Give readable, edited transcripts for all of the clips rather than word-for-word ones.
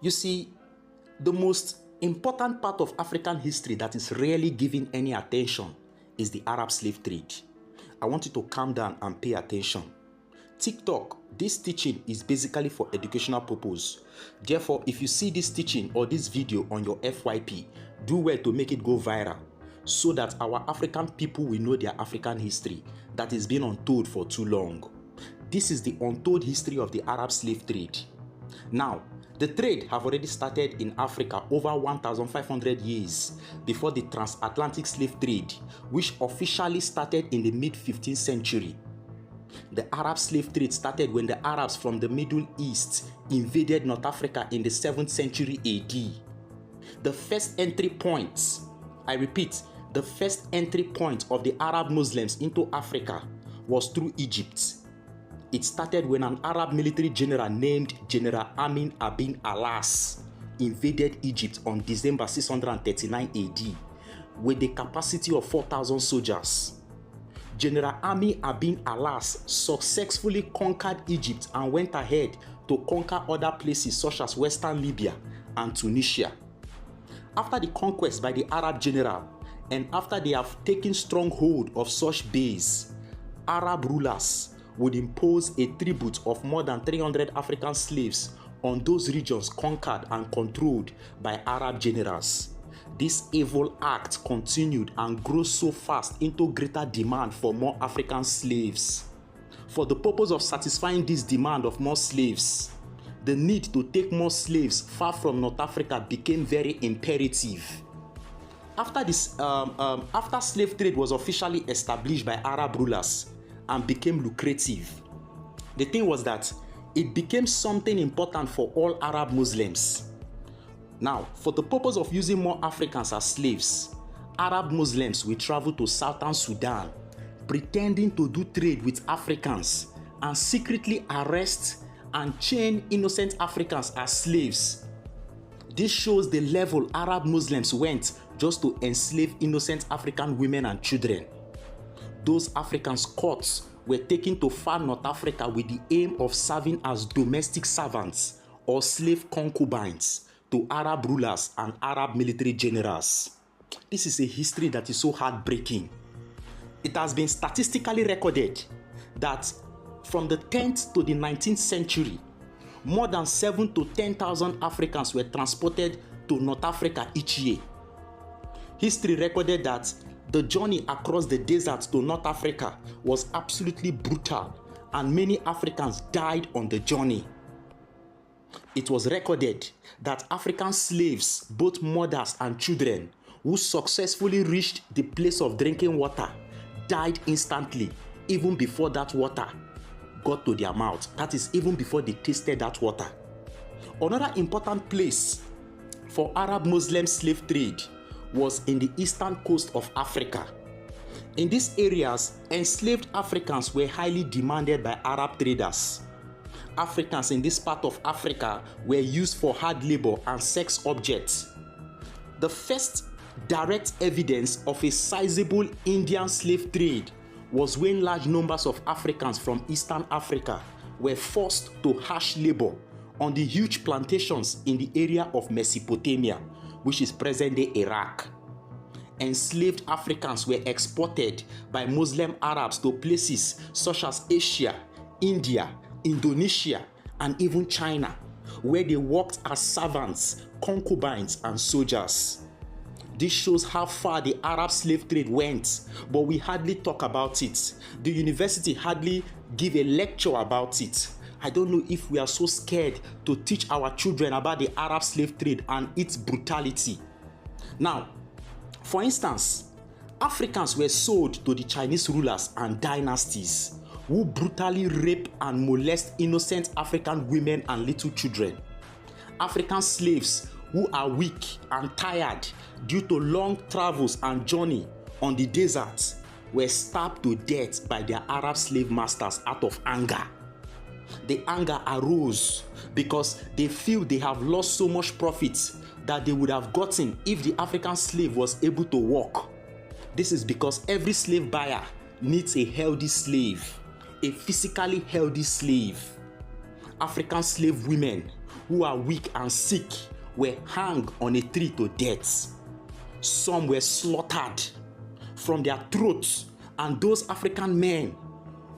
You see, the most important part of African history that is rarely given any attention is the Arab slave trade. I want you to calm down and pay attention. TikTok, this teaching is basically for educational purpose. Therefore, if you see this teaching or this video on your FYP, do well to make it go viral so that our African people will know their African history that is being untold for too long. This is the untold history of the Arab slave trade. Now, the trade have already started in Africa over 1,500 years before the transatlantic slave trade, which officially started in the mid-15th century. The Arab slave trade started when the Arabs from the Middle East invaded North Africa in the 7th century AD. The first entry point, I repeat, the first entry point of the Arab Muslims into Africa was through Egypt. It started when an Arab military general named General Amin Abin Alas invaded Egypt on December 639 AD with the capacity of 4,000 soldiers. General Amin Abin Alas successfully conquered Egypt and went ahead to conquer other places such as Western Libya and Tunisia. After the conquest by the Arab general and after they have taken strong hold of such base, Arab rulers would impose a tribute of more than 300 African slaves on those regions conquered and controlled by Arab generals. This evil act continued and grew so fast into greater demand for more African slaves. For the purpose of satisfying this demand of more slaves, the need to take more slaves far from North Africa became very imperative. After slave trade was officially established by Arab rulers and became lucrative, the thing was that it became something important for all Arab Muslims. Now, for the purpose of using more Africans as slaves, Arab Muslims will travel to southern Sudan, pretending to do trade with Africans and secretly arrest and chain innocent Africans as slaves. This shows the level Arab Muslims went just to enslave innocent African women and children. Those Africans caught were taken to far North Africa with the aim of serving as domestic servants or slave concubines to Arab rulers and Arab military generals. This is a history that is so heartbreaking. It has been statistically recorded that from the 10th to the 19th century, more than 7,000 to 10,000 Africans were transported to North Africa each year. History recorded that the journey across the desert to North Africa was absolutely brutal and many Africans died on the journey. It was recorded that African slaves, both mothers and children, who successfully reached the place of drinking water, died instantly, even before that water got to their mouth. That is, even before they tasted that water. Another important place for Arab Muslim slave trade was in the eastern coast of Africa. In these areas, enslaved Africans were highly demanded by Arab traders. Africans in this part of Africa were used for hard labor and sex objects. The first direct evidence of a sizable Indian slave trade was when large numbers of Africans from Eastern Africa were forced to harsh labor on the huge plantations in the area of Mesopotamia, which is present-day Iraq. Enslaved Africans were exported by Muslim Arabs to places such as Asia, India, Indonesia, and even China, where they worked as servants, concubines, and soldiers. This shows how far the Arab slave trade went, but we hardly talk about it. The university hardly give a lecture about it. I don't know if we are so scared to teach our children about the Arab slave trade and its brutality. Now, for instance, Africans were sold to the Chinese rulers and dynasties who brutally rape and molest innocent African women and little children. African slaves who are weak and tired due to long travels and journey on the desert were stabbed to death by their Arab slave masters out of anger. The anger arose because they feel they have lost so much profit that they would have gotten if the African slave was able to walk. This is because every slave buyer needs a healthy slave, a physically healthy slave. African slave women who are weak and sick were hung on a tree to death. Some were slaughtered from their throats, and those African men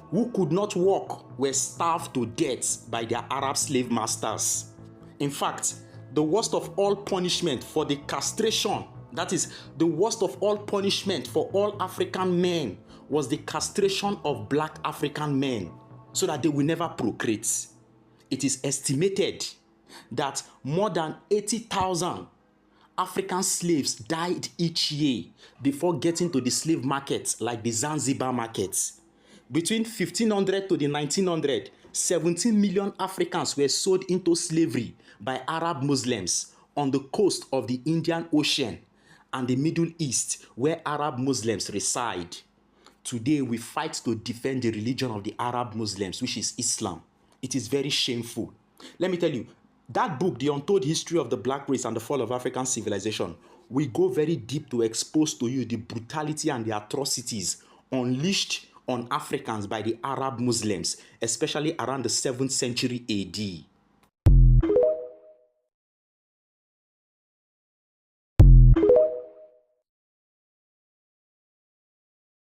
who could not walk were starved to death by their Arab slave masters. In fact, the worst of all punishment for the castration, that is, the worst of all punishment for all African men, was the castration of black African men so that they will never procreate. It is estimated that more than 80,000 African slaves died each year before getting to the slave markets like the Zanzibar markets. Between 1500 to the 1900, 17 million Africans were sold into slavery by Arab Muslims on the coast of the Indian Ocean and the Middle East, where Arab Muslims reside. Today, we fight to defend the religion of the Arab Muslims, which is Islam. It is very shameful. Let me tell you, that book, The Untold History of the Black Race and the Fall of African Civilization, will go very deep to expose to you the brutality and the atrocities unleashed on Africans by the Arab Muslims, especially around the 7th century AD.